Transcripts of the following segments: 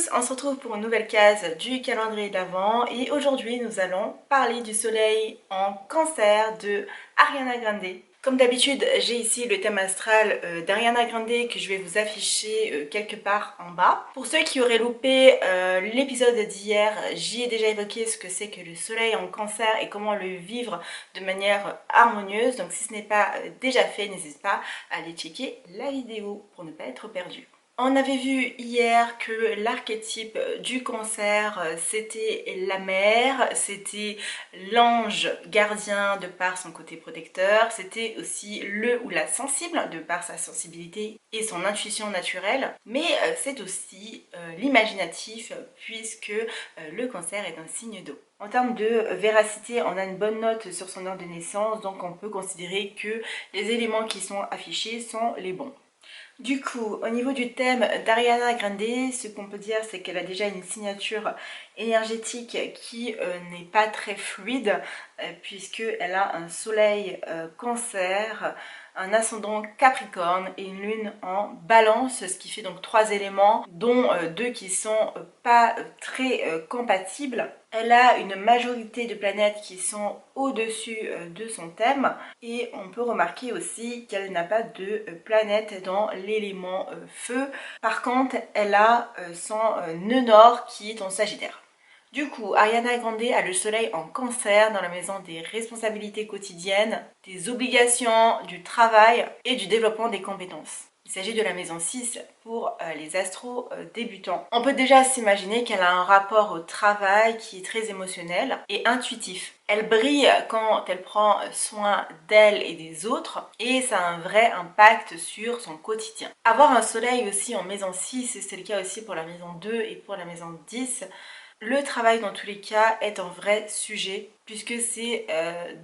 tous, on se retrouve pour une nouvelle case du calendrier d'Avent et aujourd'hui nous allons parler du soleil en cancer de Ariana Grande. Comme d'habitude, j'ai ici le thème astral d'Ariana Grande que je vais vous afficher quelque part en bas. Pour ceux qui auraient loupé l'épisode d'hier, j'y ai déjà évoqué ce que c'est que le soleil en cancer et comment le vivre de manière harmonieuse. Donc si ce n'est pas déjà fait, n'hésitez pas à aller checker la vidéo pour ne pas être perdu. On avait vu hier que l'archétype du cancer, c'était la mère, c'était l'ange gardien de par son côté protecteur, c'était aussi le ou la sensible de par sa sensibilité et son intuition naturelle, mais c'est aussi l'imaginatif puisque le cancer est un signe d'eau. En termes de véracité, on a une bonne note sur son heure de naissance, donc on peut considérer que les éléments qui sont affichés sont les bons. Du coup, au niveau du thème d'Ariana Grande, ce qu'on peut dire, c'est qu'elle a déjà une signature énergétique qui n'est pas très fluide, puisqu'elle a un soleil cancer, un ascendant capricorne et une lune en balance, ce qui fait donc 3 éléments, dont 2 qui sont pas très compatibles. Elle a une majorité de planètes qui sont au-dessus de son thème et on peut remarquer aussi qu'elle n'a pas de planète dans l'élément feu. Par contre, elle a son nœud nord qui est en Sagittaire. Du coup, Ariana Grande a le soleil en cancer dans la maison des responsabilités quotidiennes, des obligations, du travail et du développement des compétences. Il s'agit de la maison 6 pour les astros débutants. On peut déjà s'imaginer qu'elle a un rapport au travail qui est très émotionnel et intuitif. Elle brille quand elle prend soin d'elle et des autres et ça a un vrai impact sur son quotidien. Avoir un soleil aussi en maison 6, et c'est le cas aussi pour la maison 2 et pour la maison 10, le travail dans tous les cas est un vrai sujet puisque c'est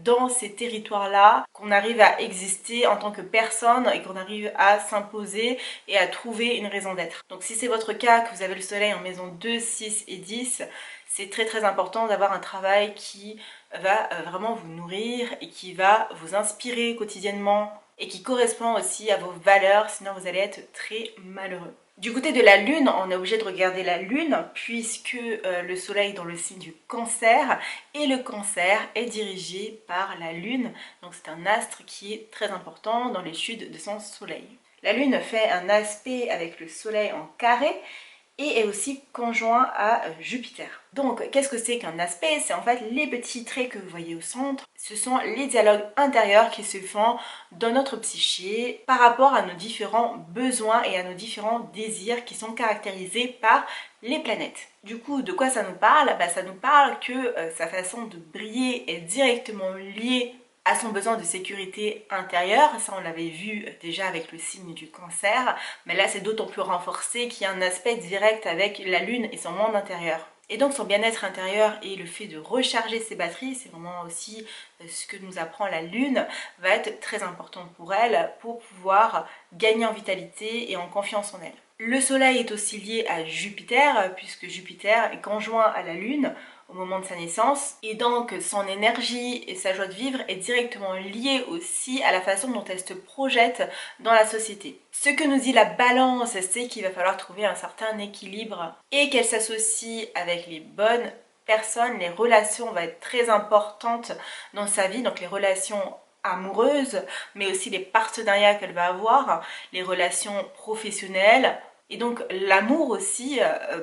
dans ces territoires-là qu'on arrive à exister en tant que personne et qu'on arrive à s'imposer et à trouver une raison d'être. Donc si c'est votre cas, que vous avez le soleil en maison 2, 6 et 10, c'est très important d'avoir un travail qui va vraiment vous nourrir et qui va vous inspirer quotidiennement et qui correspond aussi à vos valeurs, sinon vous allez être très malheureux. Du côté de la lune, on est obligé de regarder la lune puisque le soleil est dans le signe du cancer et le cancer est dirigé par la lune. Donc c'est un astre qui est très important dans l'étude de son soleil. La lune fait un aspect avec le soleil en carré et est aussi conjoint à Jupiter. Donc, qu'est-ce que c'est qu'un aspect? C'est en fait les petits traits que vous voyez au centre. Ce sont les dialogues intérieurs qui se font dans notre psyché par rapport à nos différents besoins et à nos différents désirs qui sont caractérisés par les planètes. Du coup, de quoi ça nous parle? Ça nous parle que sa façon de briller est directement liée à son besoin de sécurité intérieure. Ça on l'avait vu déjà avec le signe du cancer, mais là c'est d'autant plus renforcé qu'il y a un aspect direct avec la lune et son monde intérieur. Et donc son bien-être intérieur et le fait de recharger ses batteries, c'est vraiment aussi ce que nous apprend la lune, va être très important pour elle pour pouvoir gagner en vitalité et en confiance en elle. Le soleil est aussi lié à Jupiter puisque Jupiter est conjoint à la lune au moment de sa naissance et donc son énergie et sa joie de vivre est directement liée aussi à la façon dont elle se projette dans la société. Ce que nous dit la balance, c'est qu'il va falloir trouver un certain équilibre et qu'elle s'associe avec les bonnes personnes. Les relations vont être très importantes dans sa vie, donc les relations amoureuses, mais aussi les partenariats qu'elle va avoir, les relations professionnelles. Et donc l'amour aussi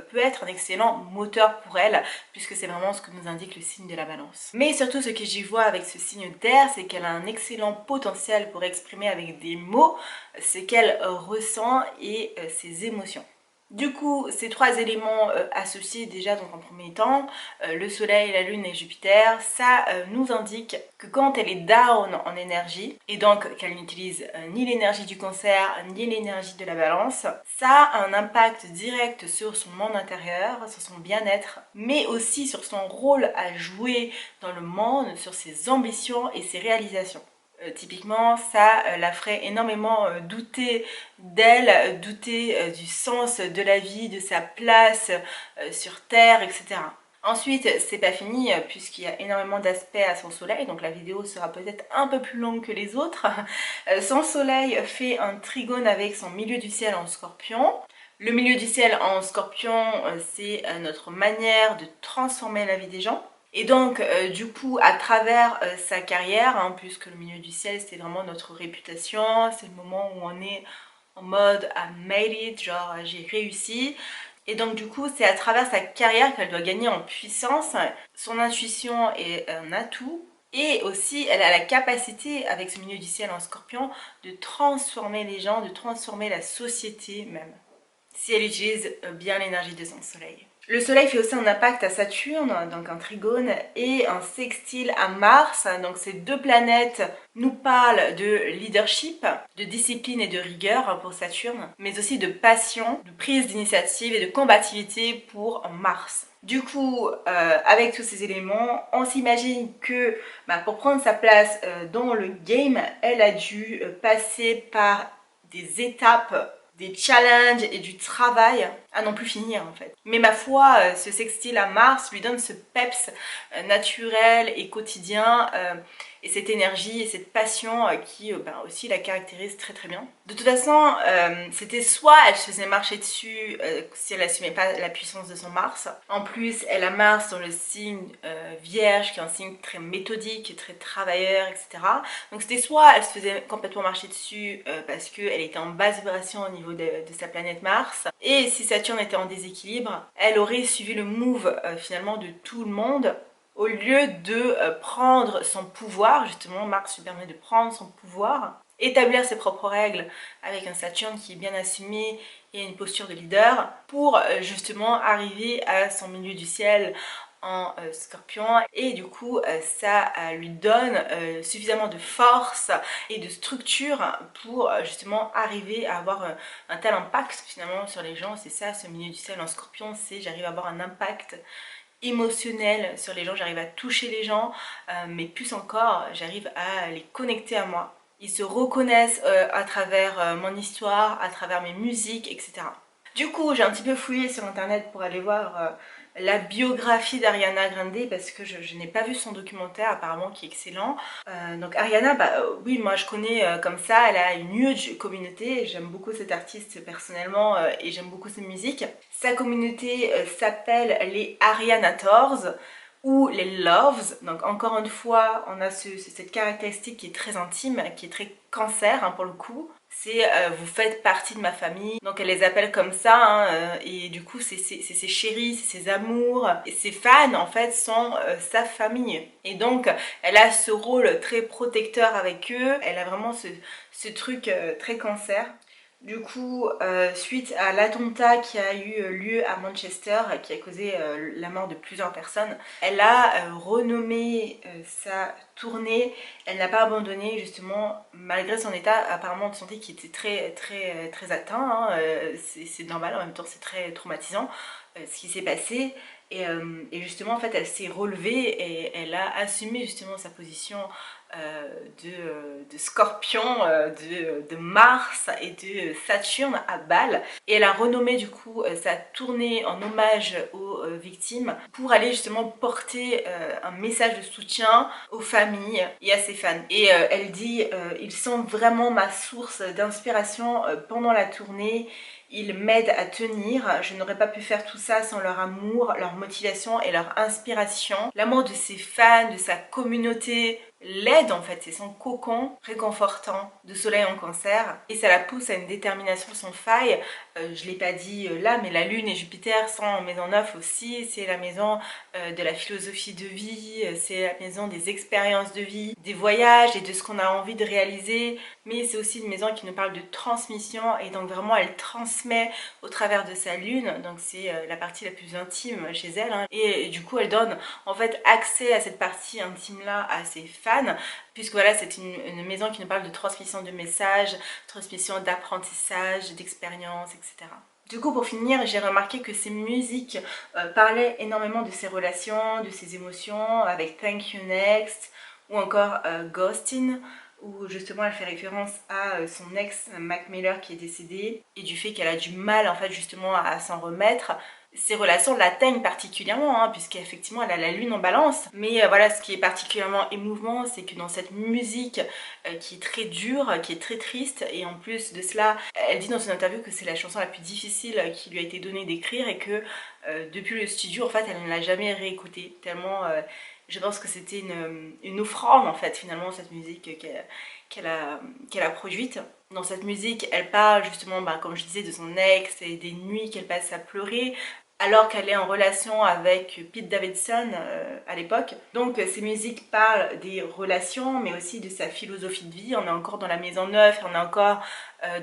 peut être un excellent moteur pour elle, puisque c'est vraiment ce que nous indique le signe de la balance. Mais surtout ce que j'y vois avec ce signe d'air, c'est qu'elle a un excellent potentiel pour exprimer avec des mots ce qu'elle ressent et ses émotions. Du coup, ces 3 éléments associés déjà donc en premier temps, le soleil, la lune et Jupiter, ça nous indique que quand elle est down en énergie, et donc qu'elle n'utilise ni l'énergie du cancer, ni l'énergie de la balance, ça a un impact direct sur son monde intérieur, sur son bien-être, mais aussi sur son rôle à jouer dans le monde, sur ses ambitions et ses réalisations. Typiquement, ça la ferait énormément douter d'elle, douter du sens de la vie, de sa place sur Terre, etc. Ensuite, c'est pas fini puisqu'il y a énormément d'aspects à son soleil, donc la vidéo sera peut-être un peu plus longue que les autres. Son soleil fait un trigone avec son milieu du ciel en Scorpion. Le milieu du ciel en Scorpion, c'est notre manière de transformer la vie des gens. Et donc, du coup, à travers sa carrière, hein, puisque le milieu du ciel, c'est vraiment notre réputation, c'est le moment où on est en mode I made it, genre j'ai réussi. Et donc, du coup, c'est à travers sa carrière qu'elle doit gagner en puissance. Son intuition est un atout. Et aussi, elle a la capacité, avec ce milieu du ciel en Scorpion, de transformer les gens, de transformer la société même, si elle utilise bien l'énergie de son soleil. Le soleil fait aussi un impact à Saturne, donc un trigone, et un sextile à Mars. Donc ces deux planètes nous parlent de leadership, de discipline et de rigueur pour Saturne, mais aussi de passion, de prise d'initiative et de combativité pour Mars. Du coup, avec tous ces éléments, on s'imagine que pour prendre sa place dans le game, elle a dû passer par des étapes, des challenges et du travail à non plus finir en fait. Mais ma foi, ce sextile à Mars lui donne ce peps naturel et quotidien et cette énergie et cette passion qui aussi la caractérise très très bien. De toute façon, c'était soit elle se faisait marcher dessus si elle n'assumait pas la puissance de son Mars. En plus, elle a Mars dans le signe Vierge, qui est un signe très méthodique, très travailleur, etc. Donc c'était soit elle se faisait complètement marcher dessus parce qu'elle était en basse vibration au niveau de sa planète Mars, et si Saturne était en déséquilibre, elle aurait suivi le move finalement de tout le monde, au lieu de prendre son pouvoir. Justement, Mars lui permet de prendre son pouvoir, établir ses propres règles avec un Saturne qui est bien assumé et une posture de leader, pour justement arriver à son milieu du ciel en Scorpion. Et du coup ça lui donne suffisamment de force et de structure pour justement arriver à avoir un tel impact finalement sur les gens. C'est ça, ce milieu du ciel en Scorpion, c'est j'arrive à avoir un impact émotionnel sur les gens, j'arrive à toucher les gens, mais plus encore, j'arrive à les connecter à moi. Ils se reconnaissent à travers mon histoire, à travers mes musiques, etc. Du coup, j'ai un petit peu fouillé sur internet pour aller voir la biographie d'Ariana Grande, parce que je n'ai pas vu son documentaire apparemment, qui est excellent. Donc Ariana, oui, moi je connais comme ça, elle a une huge communauté, j'aime beaucoup cette artiste personnellement et j'aime beaucoup sa musique. Sa communauté s'appelle les Arianators ou les Loves. Donc encore une fois, on a cette caractéristique qui est très intime, qui est très cancer pour le coup. C'est vous faites partie de ma famille, donc elle les appelle comme ça et du coup c'est ses chéris, c'est ses amours, et ses fans en fait sont sa famille, et donc elle a ce rôle très protecteur avec eux. Elle a vraiment ce truc très cancer. Du coup, suite à l'attentat qui a eu lieu à Manchester, qui a causé la mort de plusieurs personnes, elle a renommé sa tournée. Elle n'a pas abandonné justement, malgré son état apparemment de santé qui était très atteint. C'est normal, en même temps c'est très traumatisant ce qui s'est passé. Et justement en fait elle s'est relevée et elle a assumé justement sa position de Scorpion, de Mars et de Saturne à Bâle, et elle a renommé du coup sa tournée en hommage aux victimes, pour aller justement porter un message de soutien aux familles et à ses fans. Et elle dit ils sont vraiment ma source d'inspiration pendant la tournée. Ils m'aident à tenir. Je n'aurais pas pu faire tout ça sans leur amour, leur motivation et leur inspiration. L'amour de ses fans, de sa communauté, l'aide en fait, c'est son cocon réconfortant de soleil en cancer, et ça la pousse à une détermination sans faille. Je l'ai pas dit là, mais la lune et Jupiter sont en maison 9 aussi. C'est la maison de la philosophie de vie, c'est la maison des expériences de vie, des voyages et de ce qu'on a envie de réaliser, mais c'est aussi une maison qui nous parle de transmission, et donc vraiment elle transmet au travers de sa lune, donc c'est la partie la plus intime chez elle et du coup elle donne en fait accès à cette partie intime là à ses fans, puisque voilà, c'est une maison qui nous parle de transmission de messages, transmission d'apprentissage, d'expérience, etc. Du coup, pour finir, j'ai remarqué que ses musiques parlaient énormément de ses relations, de ses émotions, avec Thank You Next ou encore Ghostin', où justement elle fait référence à son ex Mac Miller qui est décédé, et du fait qu'elle a du mal en fait justement à s'en remettre. Ses relations l'atteignent particulièrement, hein, puisqu'effectivement elle a la lune en balance. Mais voilà, ce qui est particulièrement émouvant, c'est que dans cette musique qui est très dure, qui est très triste, et en plus de cela, elle dit dans une interview que c'est la chanson la plus difficile qui lui a été donnée d'écrire et que depuis le studio, en fait, elle ne l'a jamais réécoutée, tellement je pense que c'était une offrande, en fait, finalement, cette musique qu'elle a produite. Dans cette musique, elle parle justement, comme je disais, de son ex et des nuits qu'elle passe à pleurer, alors qu'elle est en relation avec Pete Davidson à l'époque. Donc ces musiques parlent des relations, mais aussi de sa philosophie de vie. On est encore dans la maison neuve, on est encore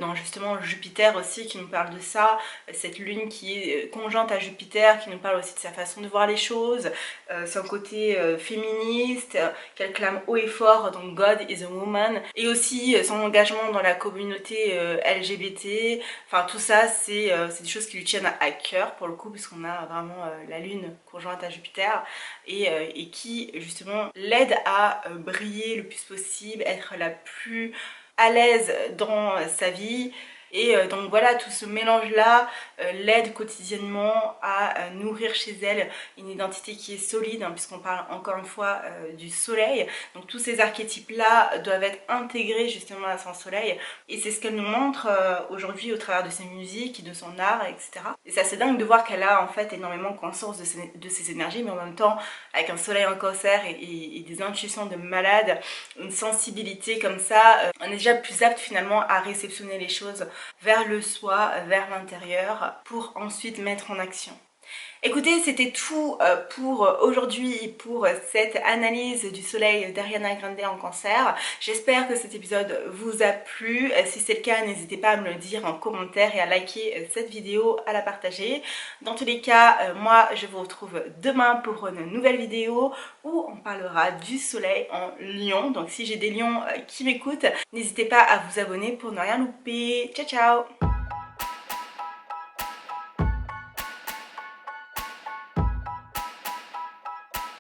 dans justement Jupiter aussi qui nous parle de ça, cette lune qui est conjointe à Jupiter, qui nous parle aussi de sa façon de voir les choses, son côté féministe, qu'elle clame haut et fort, donc God is a woman, et aussi son engagement dans la communauté LGBT. Enfin tout ça c'est des choses qui lui tiennent à cœur pour le coup, puisqu'on a vraiment la lune conjointe à Jupiter et qui justement l'aide à briller le plus possible, être la plus à l'aise dans sa vie. Et donc voilà, tout ce mélange-là l'aide quotidiennement à nourrir chez elle une identité qui est solide, hein, puisqu'on parle encore une fois du soleil. Donc tous ces archétypes-là doivent être intégrés justement à son soleil. Et c'est ce qu'elle nous montre aujourd'hui au travers de ses musiques, de son art, etc. Et c'est assez dingue de voir qu'elle a en fait énormément conscience de ses énergies, mais en même temps, avec un soleil en cancer et des intuitions de malade, une sensibilité comme ça, on est déjà plus apte finalement à réceptionner les choses vers le soi, vers l'intérieur, pour ensuite mettre en action. Écoutez, c'était tout pour aujourd'hui, pour cette analyse du soleil d'Ariana Grande en cancer. J'espère que cet épisode vous a plu. Si c'est le cas, n'hésitez pas à me le dire en commentaire et à liker cette vidéo, à la partager. Dans tous les cas, moi je vous retrouve demain pour une nouvelle vidéo où on parlera du soleil en Lion. Donc si j'ai des lions qui m'écoutent, n'hésitez pas à vous abonner pour ne rien louper. Ciao ciao!